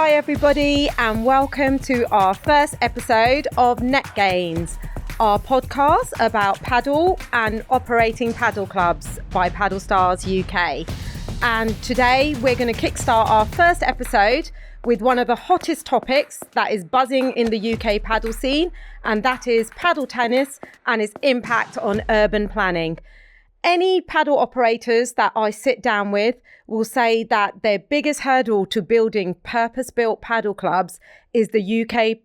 Hi everybody, and welcome to our first episode of Net Gains, our podcast about paddle and operating paddle clubs by PadelStars UK. And today we're going to kickstart our first episode with one of the hottest topics that is buzzing in the UK paddle scene, and that is paddle tennis and its impact on urban planning. Any paddle operators that I sit down with will say that their biggest hurdle to building purpose-built paddle clubs is the UK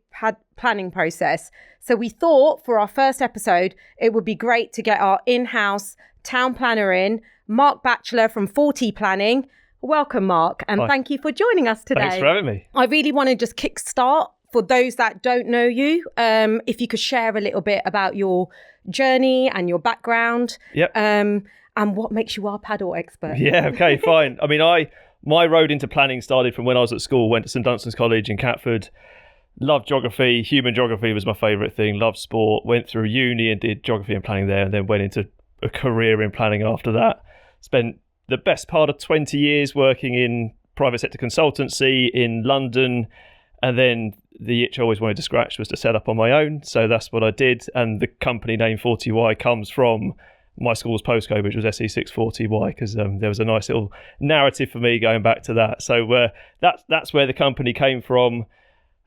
planning process. So we thought for our first episode, it would be great to get our in-house town planner in, Mark Batchelor from 40 Planning. Welcome, Mark, and Thank you for joining us today. Thanks for having me. I really want to just kickstart for those that don't know you. If you could share a little bit about your journey and your background. Yep. And what makes you our paddle expert. Yeah, okay, fine. I mean, my road into planning started from when I was at school, went to St Dunstan's College in Catford, loved geography, human geography was my favourite thing, loved sport, went through uni and did geography and planning there, and then went into a career in planning after that. Spent the best part of 20 years working in private sector consultancy in London, and then the itch I always wanted to scratch was to set up on my own, so that's what I did, and the company name 40Y comes from my school's postcode, which was SE640Y, because there was a nice little narrative for me going back to that. So that's where the company came from.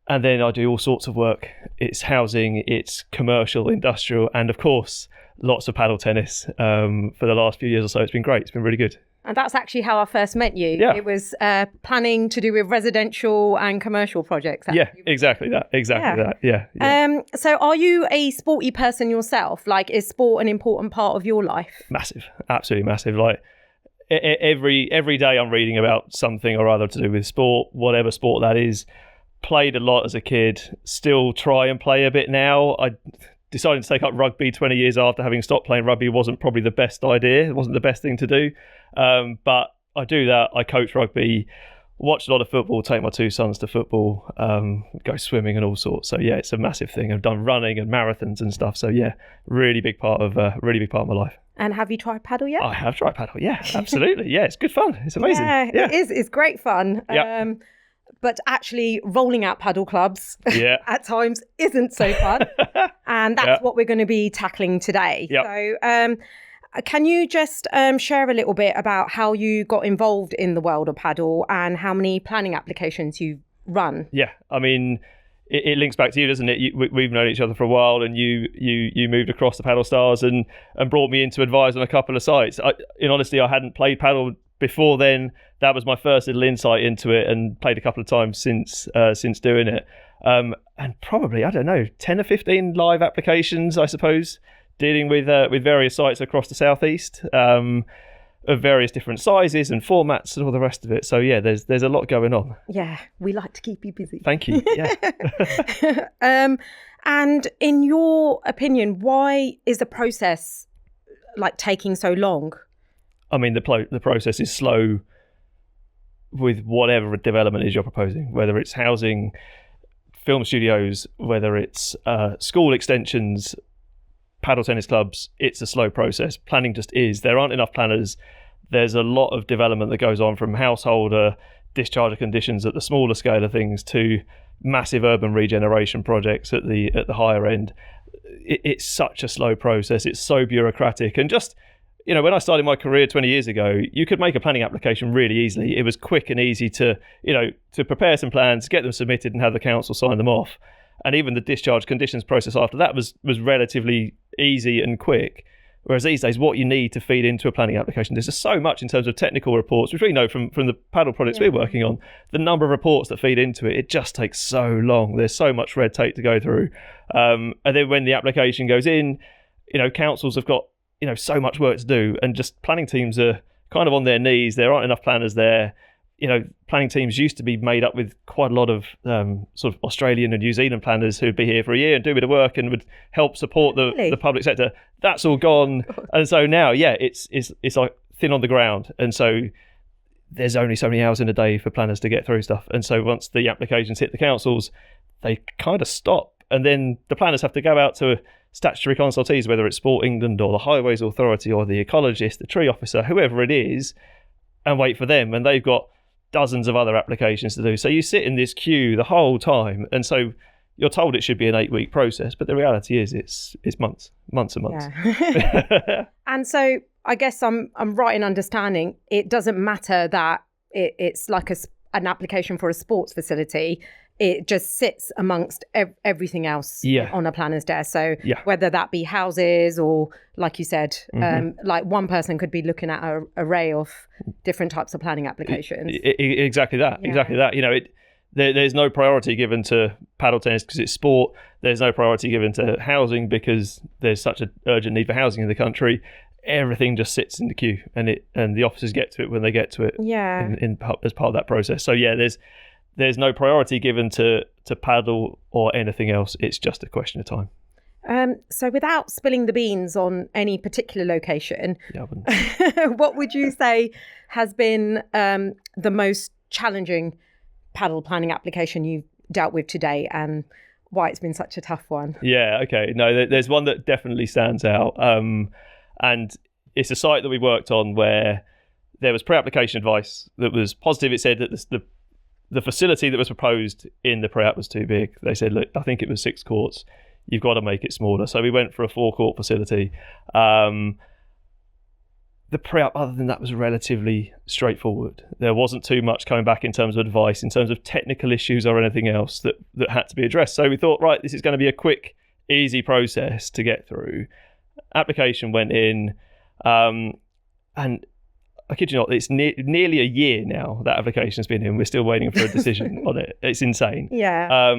And then I do all sorts of work. It's housing, it's commercial, industrial, and of course, lots of paddle tennis for the last few years or so. It's been great. It's been really good. And that's actually how I first met you. Yeah. It was planning to do with residential and commercial projects. Actually. Yeah, exactly that. Yeah. So are you a sporty person yourself? Like, is sport an important part of your life? Massive. Absolutely massive. Like every day I'm reading about something or other to do with sport, whatever sport that is. Played a lot as a kid, still try and play a bit now. I decided to take up rugby 20 years after having stopped playing rugby wasn't probably the best idea. It wasn't the best thing to do. But I do that. I coach rugby, watch a lot of football, take my two sons to football, go swimming and all sorts. So yeah, it's a massive thing. I've done running and marathons and stuff. So yeah, really big part of my life. And have you tried paddle yet? I have tried paddle. Yeah, absolutely. Yeah, it's good fun. It's amazing. Yeah, it is. It's great fun. Yeah. But actually rolling out paddle clubs at times isn't so fun. And that's what we're going to be tackling today. Yep. So can you just share a little bit about how you got involved in the world of paddle and how many planning applications you've run? Yeah, I mean, it links back to you, doesn't it? We've known each other for a while, and you moved across to PadelStars and brought me in to advise on a couple of sites. In honesty, I hadn't played paddle before then. That was my first little insight into it, and played a couple of times since doing it. And probably, I don't know, 10 or 15 live applications, I suppose, dealing with various sites across the southeast of various different sizes and formats and all the rest of it. So yeah, there's a lot going on. Yeah, we like to keep you busy. Thank you. Yeah. And in your opinion, why is the process like taking so long? I mean, the process is slow with whatever development is you're proposing, whether it's housing, film studios, whether it's school extensions, paddle tennis clubs. It's a slow process. Planning just is. There aren't enough planners. There's a lot of development that goes on, from householder discharger conditions at the smaller scale of things to massive urban regeneration projects at the higher end. It's such a slow process. It's so bureaucratic. And just, you know, when I started my career 20 years ago, you could make a planning application really easily. It was quick and easy to prepare some plans, get them submitted and have the council sign them off. And even the discharge conditions process after that was relatively easy and quick. Whereas these days, what you need to feed into a planning application, there's just so much in terms of technical reports, which we know from the paddle projects we're working on, the number of reports that feed into it just takes so long. There's so much red tape to go through. And then when the application goes in, councils have got so much work to do, and just planning teams are kind of on their knees. There aren't enough planners there. Planning teams used to be made up with quite a lot of sort of Australian and New Zealand planners who'd be here for a year and do a bit of work and would help support the public sector. That's all gone. And so now, it's like thin on the ground. And so there's only so many hours in a day for planners to get through stuff. And so once the applications hit the councils, they kind of stop. And then the planners have to go out to statutory consultees, whether it's Sport England or the Highways Authority or the ecologist, the tree officer, whoever it is, and wait for them. And they've got dozens of other applications to do. So you sit in this queue the whole time, and so you're told it should be an 8-week process, but the reality is it's months and months. Yeah. And so I guess I'm right in understanding it doesn't matter that it's like an application for a sports facility. It just sits amongst everything else on a planner's desk. So whether that be houses or, like you said, like one person could be looking at an array of different types of planning applications. Exactly that. You know, there's no priority given to paddle tennis because it's sport. There's no priority given to housing because there's such an urgent need for housing in the country. Everything just sits in the queue, and the officers get to it when they get to it. As part of that process. So there's no priority given to paddle or anything else. It's just a question of time. So without spilling the beans on any particular location, what would you say has been the most challenging paddle planning application you've dealt with today, and why it's been such a tough one? Yeah, okay. No, there's one that definitely stands out. And it's a site that we worked on where there was pre-application advice that was positive. It said that the facility that was proposed in the pre-app was too big. They said, look, I think it was 6 courts. You've got to make it smaller. So we went for a 4-court facility. The pre-app, other than that, was relatively straightforward. There wasn't too much coming back in terms of advice, in terms of technical issues or anything else that had to be addressed. So we thought, right, this is going to be a quick, easy process to get through. Application went in, and I kid you not, it's nearly a year now that application's been in. We're still waiting for a decision on it. It's insane. Yeah.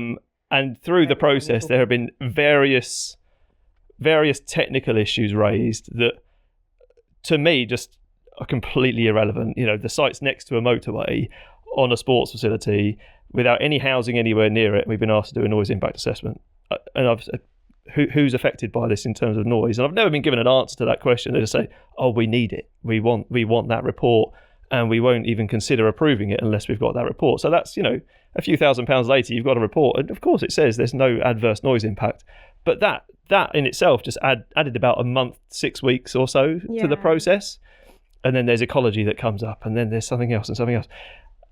And through the process, there have been various technical issues raised that, to me, just are completely irrelevant. You know, the site's next to a motorway on a sports facility without any housing anywhere near it. We've been asked to do a noise impact assessment, and I've said, who's affected by this in terms of noise? And I've never been given an answer to that question. They just say, oh, we need it. We want that report, and we won't even consider approving it unless we've got that report. So that's, you know, a few £1,000s later, you've got a report. And of course it says there's no adverse noise impact. But that in itself just added about a month, 6 weeks or so to the process. And then there's ecology that comes up, and then there's something else and something else.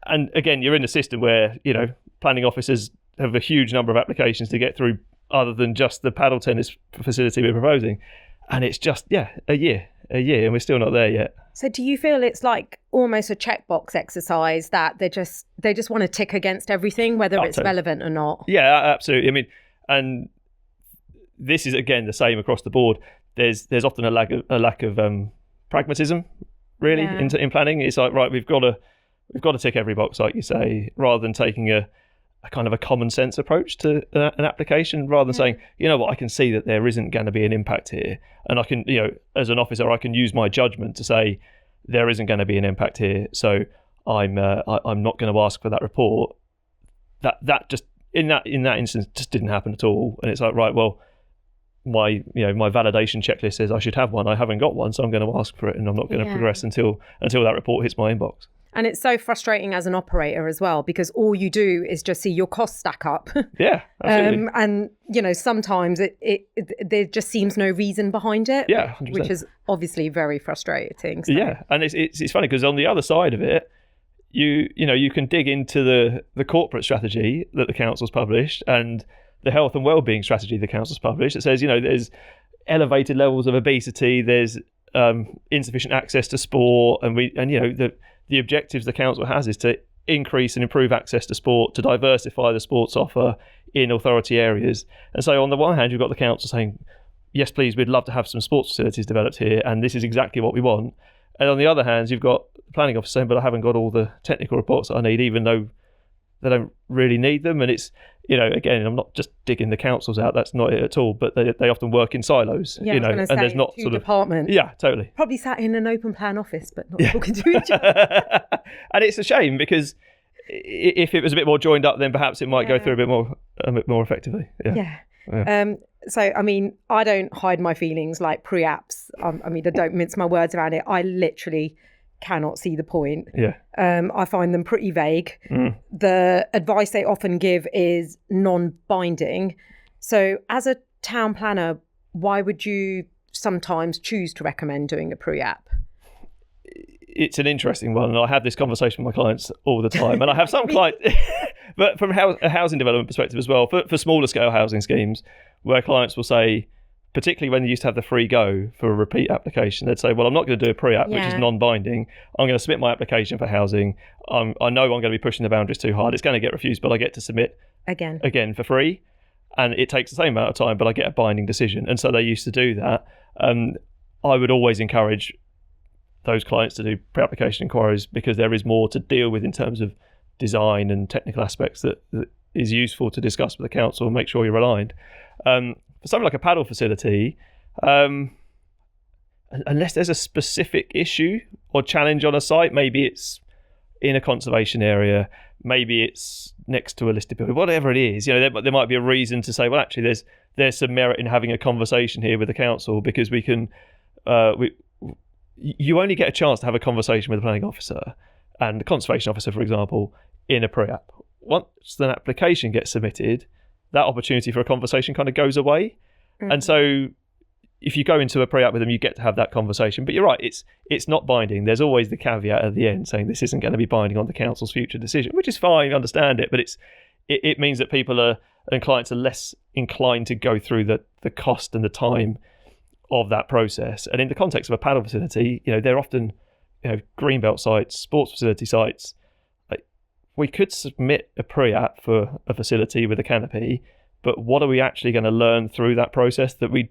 And again, you're in a system where, you know, planning officers have a huge number of applications to get through other than just the paddle tennis facility we're proposing. And it's just, a year, and we're still not there yet. So do you feel it's like almost a checkbox exercise that they just want to tick against everything, whether it's relevant or not? Yeah, absolutely. I mean, and this is, again, the same across the board. There's often a lack of pragmatism, really, in planning. It's like, right, we've got to tick every box, like you say, rather than taking a kind of a common sense approach to an application, rather than saying, you know what, I can see that there isn't going to be an impact here, and I can, you know, as an officer, I can use my judgment to say there isn't going to be an impact here, so I'm not going to ask for that report. That just in that instance just didn't happen at all. And it's like, right, well, my validation checklist says I should have one. I haven't got one, so I'm going to ask for it, and I'm not going to progress until that report hits my inbox. And it's so frustrating as an operator as well, because all you do is just see your costs stack up. Yeah, absolutely. And, you know, sometimes there just seems no reason behind it. Yeah, 100%. Which is obviously very frustrating. So. Yeah, and it's funny because on the other side of it, you can dig into the corporate strategy that the council's published and the health and wellbeing strategy the council's published. It says, you know, there's elevated levels of obesity, there's insufficient access to sport, and the objectives the council has is to increase and improve access to sport, to diversify the sports offer in authority areas. And so on the one hand, you've got the council saying, yes, please, we'd love to have some sports facilities developed here, and this is exactly what we want. And on the other hand, you've got the planning officer saying, but I haven't got all the technical reports that I need, even though they don't really need them. And it's, you know, again, I'm not just digging the councils out, that's not it at all, but they often work in silos, and there's not sort of departments. Yeah, totally. Probably sat in an open plan office, but not talking to each other. And it's a shame, because if it was a bit more joined up, then perhaps it might go through a bit more effectively. Yeah. So, I mean, I don't hide my feelings like pre-apps. I mean, I don't mince my words around it. I literally cannot see the point. Yeah. I find them pretty vague. The advice they often give is non-binding. So as a town planner, why would you sometimes choose to recommend doing a pre-app? it's an interesting one, and I have this conversation with my clients all the time. And I have some clients, but from a housing development perspective as well, for smaller scale housing schemes, where clients will say, particularly when they used to have the free go for a repeat application, they'd say, well, I'm not going to do a pre-app, which is non-binding. I'm going to submit my application for housing. I know I'm going to be pushing the boundaries too hard. It's going to get refused, but I get to submit again for free. And it takes the same amount of time, but I get a binding decision. And so they used to do that. I would always encourage those clients to do pre-application inquiries, because there is more to deal with in terms of design and technical aspects that is useful to discuss with the council and make sure you're aligned. For something like a paddle facility, unless there's a specific issue or challenge on a site, maybe it's in a conservation area, maybe it's next to a listed building, whatever it is, there might be a reason to say, well, actually, there's some merit in having a conversation here with the council, because we can, you only get a chance to have a conversation with the planning officer and the conservation officer, for example, in a pre-app. Once an application gets submitted, that opportunity for a conversation kind of goes away. Mm-hmm. And so if you go into a pre-app with them, you get to have that conversation. But you're right, it's not binding. There's always the caveat at the end saying this isn't going to be binding on the council's future decision, which is fine, I understand it, but it means that people and clients are less inclined to go through the cost and the time of that process. And in the context of a paddle facility, they're often greenbelt sites, sports facility sites. We could submit a pre-app for a facility with a canopy, but what are we actually going to learn through that process that we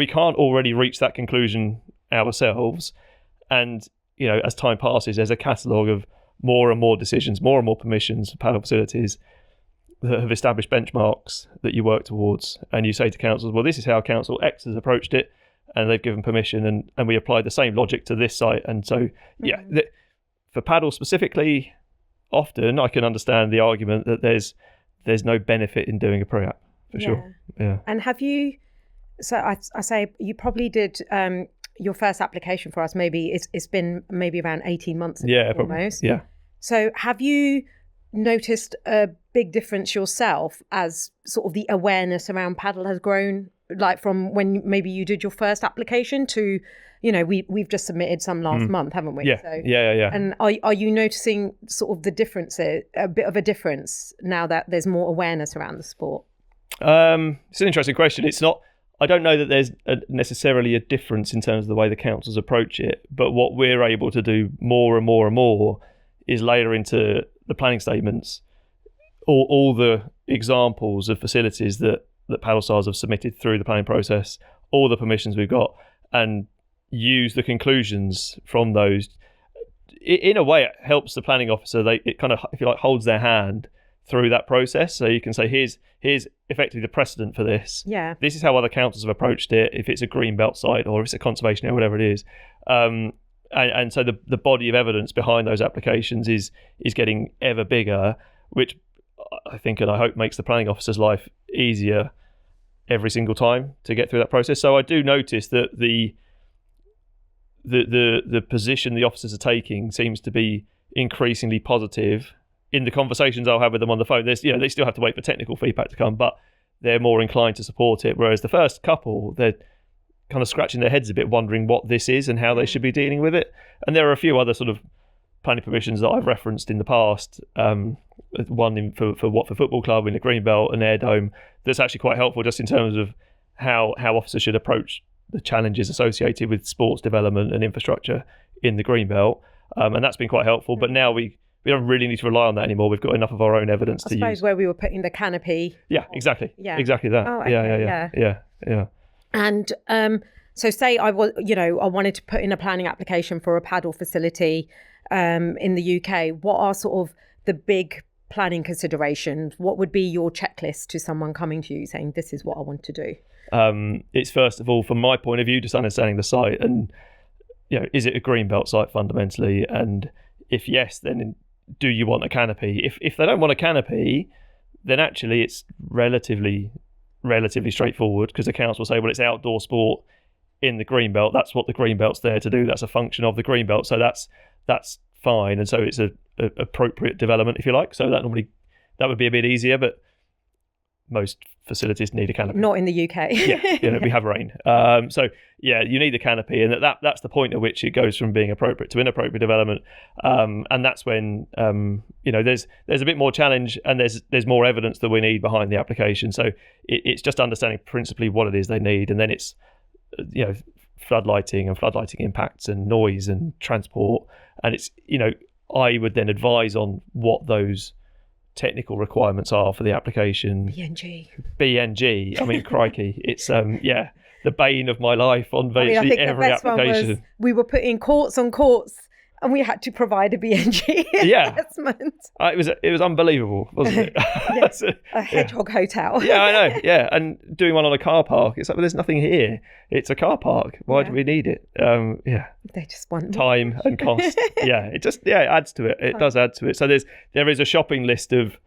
can't already reach that conclusion ourselves? And as time passes, there's a catalogue of more and more decisions, more and more permissions for paddle facilities that have established benchmarks that you work towards, and you say to councils, well, this is how Council X has approached it, and they've given permission, and we apply the same logic to this site. And so for paddle specifically, often I can understand the argument that there's no benefit in doing a pre-app, for sure. Yeah. And have you, so I say you probably did your first application for us, maybe it's been maybe around 18 months ago, almost. Yeah. So have you noticed a big difference yourself as sort of the awareness around paddle has grown, like from when maybe you did your first application to, we've just submitted some last month, haven't we? Yeah. So, yeah. And are you noticing sort of the differences, a bit of a difference now that there's more awareness around the sport? It's an interesting question. It's not, I don't know that there's necessarily a difference in terms of the way the councils approach it, but what we're able to do more and more and more is layer into the planning statements all the examples of facilities that PadelStars have submitted through the planning process, all the permissions we've got, and use the conclusions from those. In a way, it helps the planning officer. It kind of, if you like, holds their hand through that process. So you can say, here's effectively the precedent for this. Yeah. This is how other councils have approached it, if it's a greenbelt site or if it's a conservation area, whatever it is. And so the body of evidence behind those applications is getting ever bigger, which I think and I hope makes the planning officer's life easier every single time to get through that process. So I do notice that the position the officers are taking seems to be increasingly positive in the conversations I'll have with them on the phone. There's, they still have to wait for technical feedback to come, but they're more inclined to support it. Whereas the first couple, they're kind of scratching their heads a bit, wondering what this is and how they should be dealing with it. And there are a few other sort of planning permissions that I've referenced in the past. One for football club in the Greenbelt, an air dome, that's actually quite helpful just in terms of how officers should approach the challenges associated with sports development and infrastructure in the Greenbelt. And that's been quite helpful. But now we don't really need to rely on that anymore. We've got enough of our own evidence to use. I suppose where we were putting the canopy. Yeah, exactly. Yeah. Exactly that. Oh, okay, Yeah. And so say I wanted to put in a planning application for a paddle facility in the UK. What are sort of the big planning considerations? What would be your checklist to someone coming to you saying, this is what I want to do? It's first of all, from my point of view, just understanding the site and, is it a greenbelt site fundamentally? And if yes, then do you want a canopy? If they don't want a canopy, then actually it's relatively straightforward, because the council will say, well, it's outdoor sport in the greenbelt. That's what the greenbelt's there to do. That's a function of the greenbelt. So that's fine. And so it's a appropriate development, if you like. So that would be a bit easier. But most facilities need a canopy. Not in the UK. We have rain. You need the canopy, and that's the point at which it goes from being appropriate to inappropriate development. And that's when there's a bit more challenge, and there's more evidence that we need behind the application. So it's just understanding principally what it is they need, and then it's floodlighting and floodlighting impacts and noise and transport, and it's I would then advise on what those technical requirements are for the application. BNG. I mean, crikey, it's the bane of my life on virtually every application. We were putting courts on courts, and we had to provide a BNG assessment. It was unbelievable, wasn't it? A hedgehog hotel. Yeah, I know. Yeah, and doing one on a car park. It's like, well, there's nothing here. It's a car park. Why do we need it? They just want time and cost. It adds to it. It does add to it. So there is a shopping list of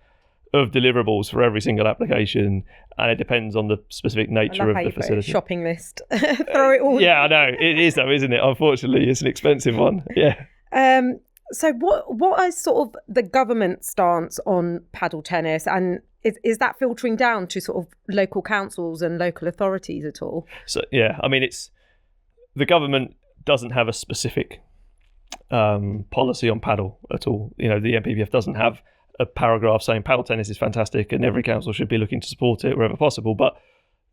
deliverables for every single application, and it depends on the specific nature of the facility. Shopping list. Throw it all. Yeah, I know. It is though, isn't it? Unfortunately, it's an expensive one. Yeah. So what is sort of the government stance on paddle tennis, and is that filtering down to sort of local councils and local authorities at all? So I mean, it's the government doesn't have a specific policy on paddle at all. The NPPF doesn't have a paragraph saying paddle tennis is fantastic and every council should be looking to support it wherever possible, but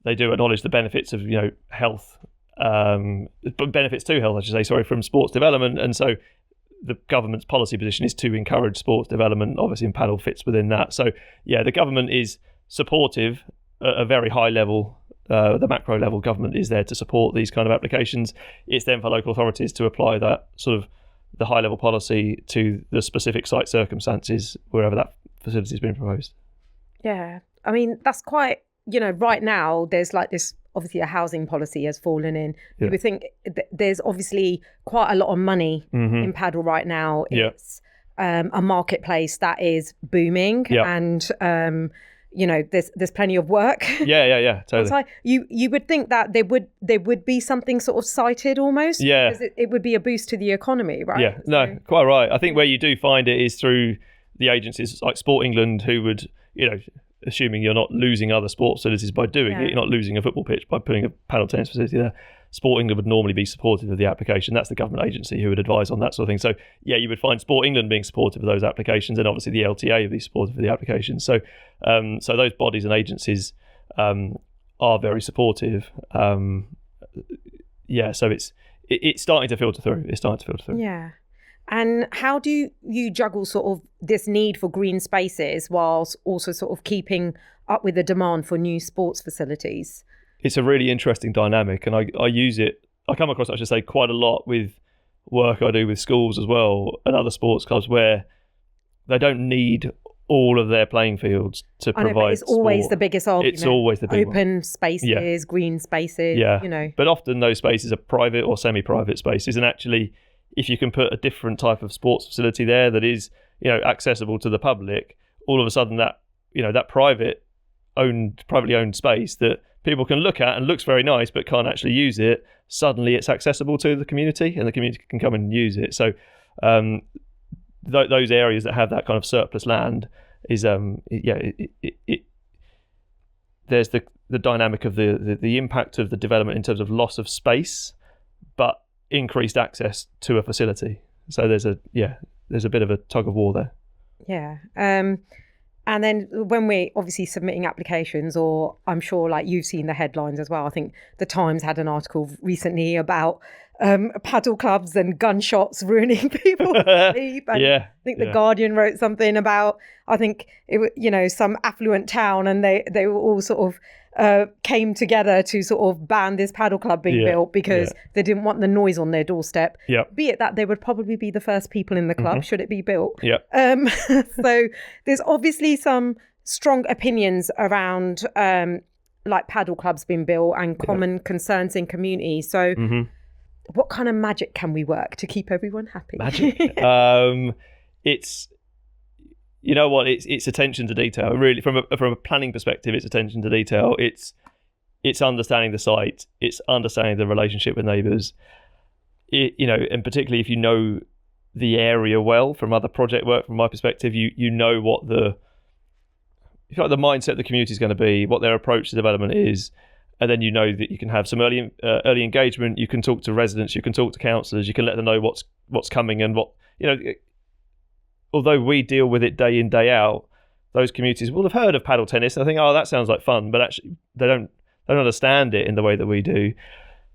they do acknowledge the benefits of health, benefits to health, I should say, from sports development. And so the government's policy position is to encourage sports development, obviously, and paddle fits within that. So the government is supportive at a very high level. The macro level government is there to support these kind of applications. It's then for local authorities to apply that sort of the high level policy to the specific site circumstances wherever that facility has been proposed. Yeah, I mean, that's quite, right now there's like this, obviously a housing policy has fallen in. You would think there's obviously quite a lot of money in paddle right now. It's a marketplace that is booming and there's plenty of work. Yeah, totally. You would think that there would be something sort of cited almost. Yeah, because it would be a boost to the economy, right? Yeah, no, quite right. I think where you do find it is through the agencies like Sport England, who would, assuming you're not losing other sports facilities by doing it, you're not losing a football pitch by putting a paddle tennis facility there. Sport England would normally be supportive of the application. That's the government agency who would advise on that sort of thing. So you would find Sport England being supportive of those applications, and obviously the LTA would be supportive of the applications. So so those bodies and agencies are very supportive. So it's starting to filter through. Yeah. And how do you juggle sort of this need for green spaces whilst also sort of keeping up with the demand for new sports facilities? It's a really interesting dynamic, and I come across it, I should say, quite a lot with work I do with schools as well and other sports clubs, where they don't need all of their playing fields to provide sport. It's always the biggest argument. It's always the big open spaces, green spaces, But often those spaces are private or semi-private spaces, and actually, if you can put a different type of sports facility there that is, accessible to the public, all of a sudden that, that privately owned space that people can look at and looks very nice but can't actually use it, suddenly it's accessible to the community and the community can come and use it. So those areas that have that kind of surplus land is there's the dynamic of the impact of the development in terms of loss of space but increased access to a facility. So there's a bit of a tug of war there. And then when we're obviously submitting applications, or I'm sure like you've seen the headlines as well, I think the Times had an article recently about paddle clubs and gunshots ruining people's sleep. And I think the Guardian wrote something about, I think it was, some affluent town, and they were all sort of came together to sort of ban this paddle club being built because they didn't want the noise on their doorstep. Be it that they would probably be the first people in the club should it be built. So there's obviously some strong opinions around like paddle clubs being built and common concerns in community. So what kind of magic can we work to keep everyone happy? Magic. It's, it's attention to detail. Really, from a planning perspective, it's attention to detail. It's understanding the site. It's understanding the relationship with neighbours. And particularly if you know the area well from other project work. From my perspective, you know what the feel like the mindset the community is going to be, what their approach to development is, and then you know that you can have some early engagement. You can talk to residents, you can talk to councillors, you can let them know what's coming and what, although we deal with it day in, day out, those communities will have heard of paddle tennis and I think, oh, that sounds like fun, but actually they don't understand it in the way that we do.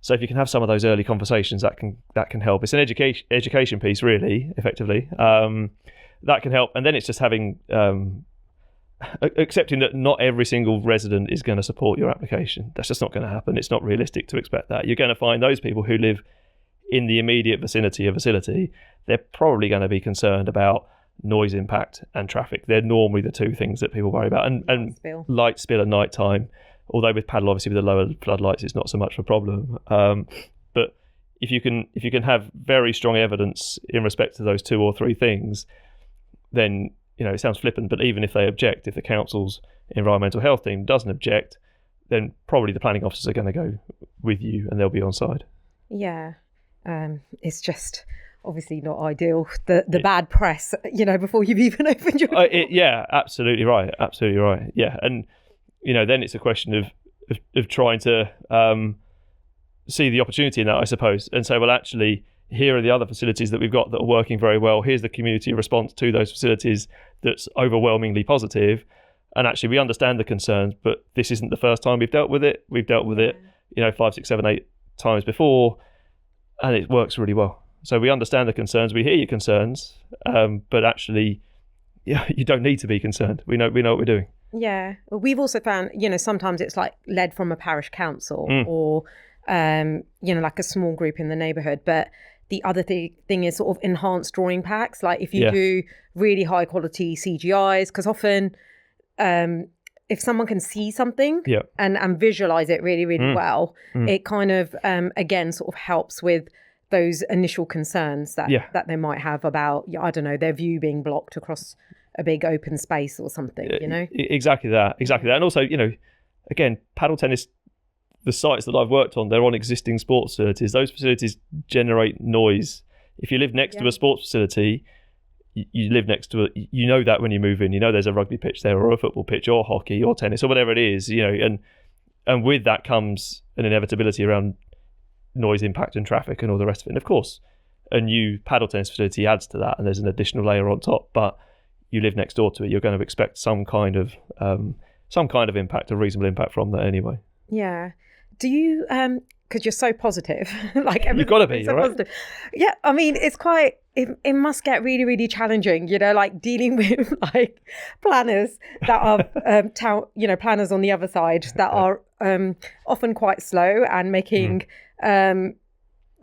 So if you can have some of those early conversations, that can help. It's an education piece, really, effectively. That can help, and then it's just having accepting that not every single resident is going to support your application. That's just not going to happen. It's not realistic to expect that. You're going to find those people who live in the immediate vicinity of a facility, they're probably going to be concerned about noise impact and traffic. They're normally the two things that people worry about, and light spill at night time. Although with Padel, obviously with the lower floodlights, it's not so much of a problem. But if you can have very strong evidence in respect to those two or three things, then it sounds flippant, but even if they object, if the council's environmental health team doesn't object, then probably the planning officers are going to go with you and they'll be on side. Yeah, it's just obviously not ideal. The bad press, before you've even opened your. Yeah, absolutely right. Yeah, and then it's a question of trying to see the opportunity in that, I suppose, and say, well, actually, here are the other facilities that we've got that are working very well. Here's the community response to those facilities that's overwhelmingly positive. And actually, we understand the concerns, but this isn't the first time we've dealt with it. We've dealt with it, 5, 6, 7, 8 times before, and it works really well. So we understand the concerns. We hear your concerns, but actually, you don't need to be concerned. We know what we're doing. Yeah. Well, we've also found, sometimes it's like led from a parish council or, like a small group in the neighbourhood. But the other thing is sort of enhanced drawing packs. Like if you do really high quality CGIs, because often if someone can see something and visualise it really, really well, it kind of, again, sort of helps with those initial concerns that they might have about, I don't know, their view being blocked across a big open space or something, Exactly that. And also, again, paddle tennis, the sites that I've worked on, they're on existing sports facilities. Those facilities generate noise. If you live next to a sports facility, you live next to that when you move in, there's a rugby pitch there or a football pitch or hockey or tennis or whatever it is, and with that comes an inevitability around noise impact and traffic and all the rest of it. And of course, a new paddle tennis facility adds to that and there's an additional layer on top, but you live next door to it, you're going to expect some kind of impact, a reasonable impact from that anyway. Yeah. Do you, because you're so positive, like you've got to be, so right? Positive. Yeah, I mean, it's quite, it must get really, really challenging, like dealing with like planners that are, planners on the other side that are often quite slow and making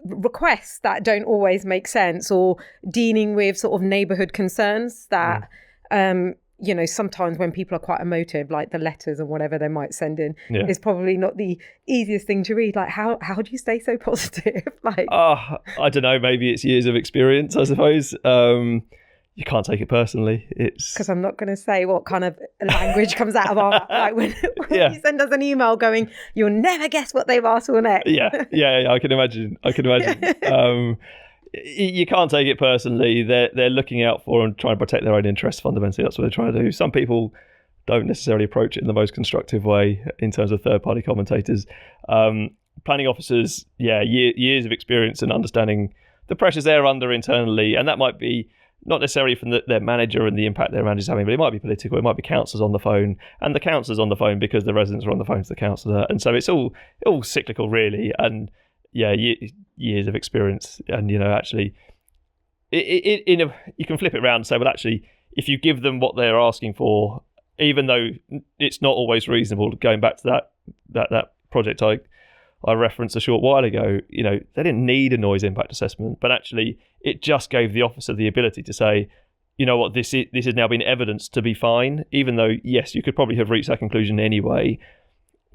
requests that don't always make sense, or dealing with sort of neighbourhood concerns that, sometimes when people are quite emotive, like the letters and whatever they might send in, is probably not the easiest thing to read. Like, how do you stay so positive? Like, I don't know. Maybe it's years of experience, I suppose. You can't take it personally. It's because I'm not going to say what kind of language comes out of our like when you send us an email going, "You'll never guess what they've asked for next." Yeah. I can imagine. You can't take it personally. They're looking out for and trying to protect their own interests. Fundamentally, that's what they're trying to do. Some people don't necessarily approach it in the most constructive way in terms of third-party commentators. Planning officers, years of experience and understanding the pressures they're under internally, and that might be not necessarily from their manager and the impact their manager's having, but it might be political. It might be councillors on the phone, and the councillors on the phone because the residents are on the phone to the councillor, and so it's all cyclical, really. And years of experience, and actually, you can flip it around and say, well, actually, if you give them what they're asking for, even though it's not always reasonable. Going back to that project I referenced a short while ago, they didn't need a noise impact assessment, but actually it just gave the officer the ability to say, what, this has now been evidenced to be fine, even though, yes, you could probably have reached that conclusion anyway.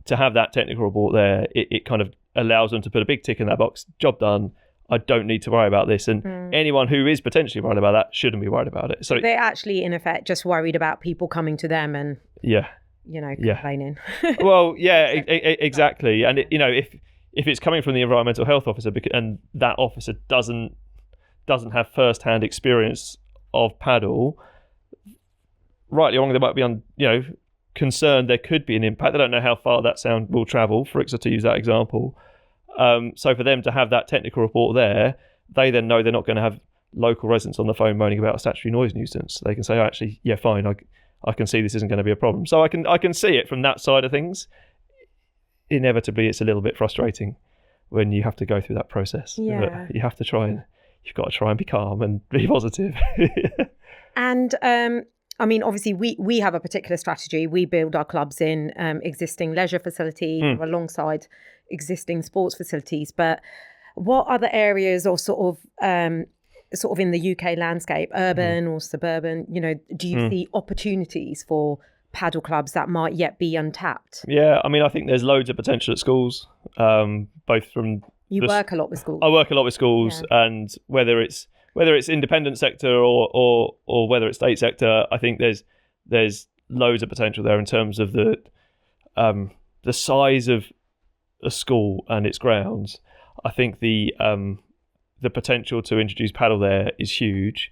To have that technical report there, it kind of allows them to put a big tick in that box, job done, I don't need to worry about this. And anyone who is potentially worried about that shouldn't be worried about it. So they're actually, in effect, just worried about people coming to them and complaining. Well, exactly. And if it's coming from the environmental health officer, and that officer doesn't have first-hand experience of paddle, rightly or wrong, they might be concerned there could be an impact. They don't know how far that sound will travel, for to use that example. So for them to have that technical report there, they then know they're not going to have local residents on the phone moaning about a statutory noise nuisance. They can say, actually, yeah, fine, I can see this isn't going to be a problem. So I can see it from that side of things. Inevitably, it's a little bit frustrating when you have to go through that process. Yeah. But you've got to try and be calm and be positive. And I mean, obviously, we have a particular strategy. We build our clubs in existing leisure facilities alongside existing sports facilities. But what other areas or sort of in the UK landscape, urban or suburban, do you see opportunities for padel clubs that might yet be untapped? Yeah, I mean, I think there's loads of potential at schools, both from... You work a lot with schools. I work a lot with schools, and whether it's independent sector or whether it's state sector, I think there's loads of potential there in terms of the size of a school and its grounds. I think the potential to introduce padel there is huge.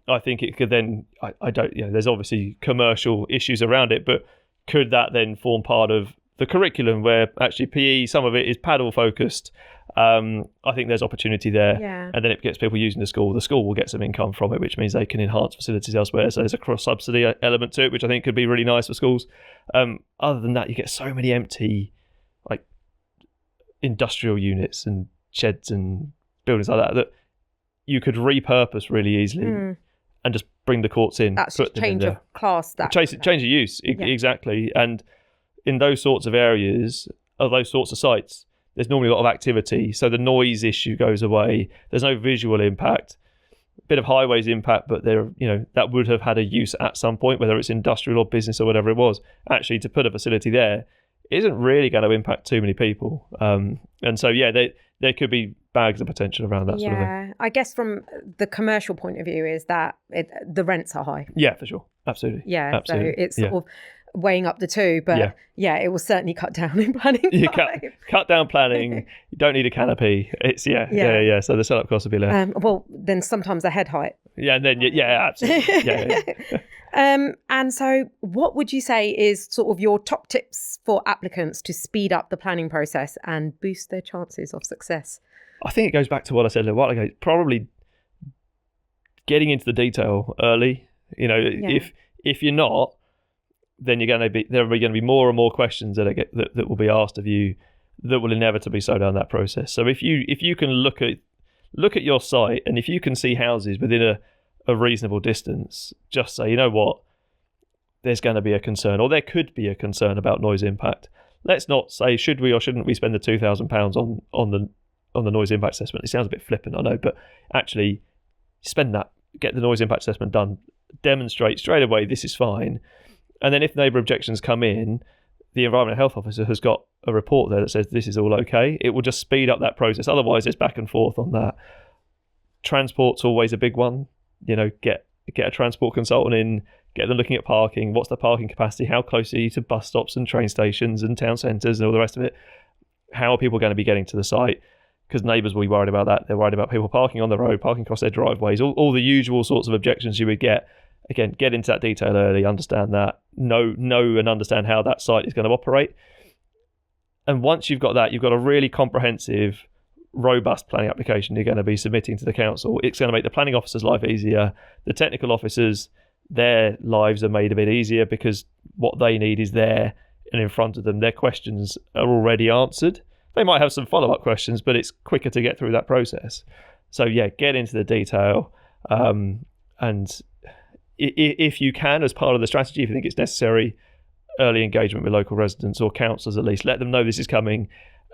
I think it could then, I don't, there's obviously commercial issues around it, but could that then form part of the curriculum where actually PE, some of it is padel focused? I think there's opportunity there, and then it gets people using the school will get some income from it, which means they can enhance facilities elsewhere. So there's a cross subsidy element to it, which I think could be really nice for schools. Other than that, you get so many empty like industrial units and sheds and buildings like that you could repurpose really easily and just bring the courts in. That's just change of class. Change of use, exactly. And in those sorts of areas, of those sorts of sites, there's normally a lot of activity. So the noise issue goes away. There's no visual impact. A bit of highways impact, but that would have had a use at some point, whether it's industrial or business or whatever it was. Actually, to put a facility there isn't really going to impact too many people. And so, there could be bags of potential around that sort of thing. I guess from the commercial point of view is that the rents are high. Yeah, for sure. Absolutely. Yeah, absolutely. So it's sort of weighing up the two, but it will certainly cut down in planning. You cut down planning. You don't need a canopy. It's so the setup costs will be less. Well, then sometimes the head height. Yeah, and then absolutely. And so what would you say is sort of your top tips for applicants to speed up the planning process and boost their chances of success? I think it goes back to what I said a while ago. Probably getting into the detail early. If you're not, then there are going to be more and more questions that will be asked of you that will inevitably slow down that process. So if you can look at your site, and if you can see houses within a reasonable distance, just say, you know what, there's going to be a concern, or there could be a concern about noise impact. Let's not say should we or shouldn't we spend the £2,000 on the noise impact assessment. It sounds a bit flippant, I know, but actually spend that, get the noise impact assessment done, demonstrate straight away this is fine. And then if neighbour objections come in, the environmental health officer has got a report there that says this is all okay. It will just speed up that process. Otherwise, it's back and forth on that. Transport's always a big one. Get a transport consultant in, get them looking at parking. What's the parking capacity? How close are you to bus stops and train stations and town centres and all the rest of it? How are people going to be getting to the site? Because neighbours will be worried about that. They're worried about people parking on the road, parking across their driveways, all the usual sorts of objections you would get. Again, get into that detail early, understand that, know and understand how that site is going to operate. And once you've got that, you've got a really comprehensive, robust planning application you're going to be submitting to the council. It's going to make the planning officer's life easier. The technical officers, their lives are made a bit easier because what they need is there and in front of them. Their questions are already answered. They might have some follow-up questions, but it's quicker to get through that process. So get into the detail. And if you can, as part of the strategy, if you think it's necessary, early engagement with local residents or councillors at least, let them know this is coming.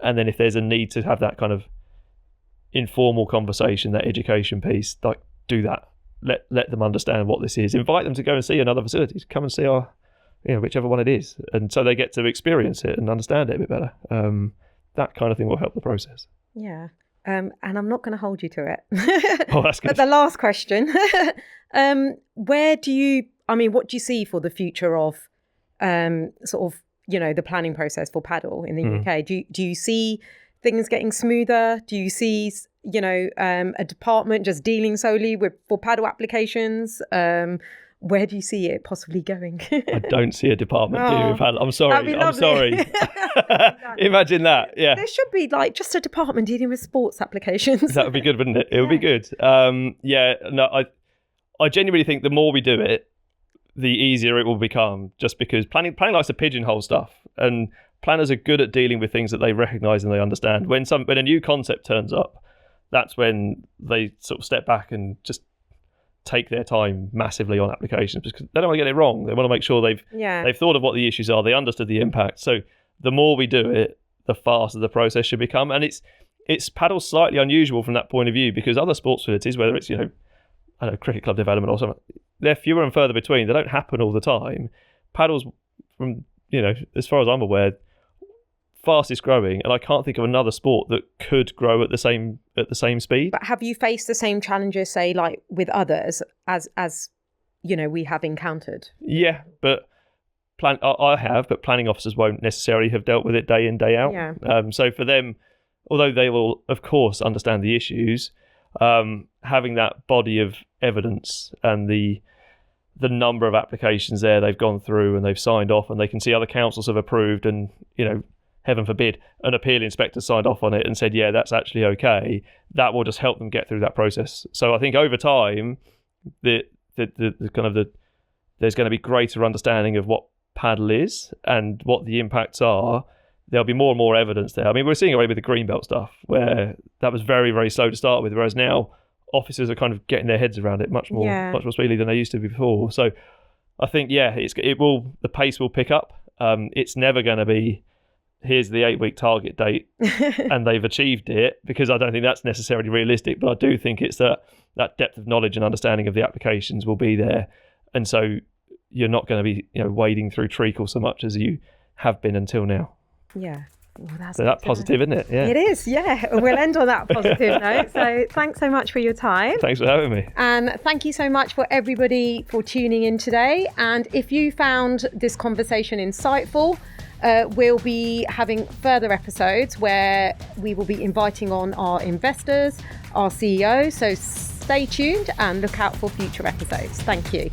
And then if there's a need to have that kind of informal conversation, that education piece, like do that. Let them understand what this is. Invite them to go and see another facility. Come and see our, whichever one it is. And so they get to experience it and understand it a bit better. That kind of thing will help the process. Yeah. And I'm not going to hold you to it. Oh, that's good. But the last question, what do you see for the future of sort of, the planning process for Padel in the UK? Do you see things getting smoother? Do you see, a department just dealing solely for Padel applications? where do you see it possibly going? I don't see a department dealing with paddle. I'm That'd be sorry. I'm lovely. sorry. Imagine that. Yeah. There should be like just a department dealing with sports applications. That would be good, wouldn't it? It would be good. I genuinely think the more we do it, the easier it will become, just because planning likes to pigeonhole stuff, and planners are good at dealing with things that they recognise and they understand. When a new concept turns up, that's when they sort of step back and just take their time massively on applications, because they don't want to get it wrong. They want to make sure they've thought of what the issues are, they understood the impact. So the more we do it, the faster the process should become. And it's paddle's slightly unusual from that point of view, because other sports facilities, whether it's cricket club development or something, they're fewer and further between. They don't happen all the time. Paddle's, from as far as I'm aware, fastest growing, and I can't think of another sport that could grow at the same speed. But have you faced the same challenges, say, like with others, as we have encountered? Yeah, but I have, but planning officers won't necessarily have dealt with it day in, day out. Yeah. So for them, although they will of course understand the issues, having that body of evidence and the number of applications there they've gone through and they've signed off, and they can see other councils have approved, and heaven forbid, an appeal inspector signed off on it and said, yeah, that's actually okay, that will just help them get through that process. So I think over time, there's going to be greater understanding of what paddle is and what the impacts are. There'll be more and more evidence there. I mean, we're seeing already with the greenbelt stuff, where that was very, very slow to start with, whereas now officers are kind of getting their heads around it much more speedily than they used to before. So I think, the pace will pick up. It's never going to be, here's the 8-week target date and they've achieved it, because I don't think that's necessarily realistic. But I do think it's that depth of knowledge and understanding of the applications will be there. And so you're not going to be wading through treacle so much as you have been until now. Yeah. Well, that's positive, isn't it? Yeah. It is, yeah. We'll end on that positive note. So thanks so much for your time. Thanks for having me. And thank you so much for everybody for tuning in today. And if you found this conversation insightful, we'll be having further episodes where we will be inviting on our investors, our CEO. So stay tuned and look out for future episodes. Thank you.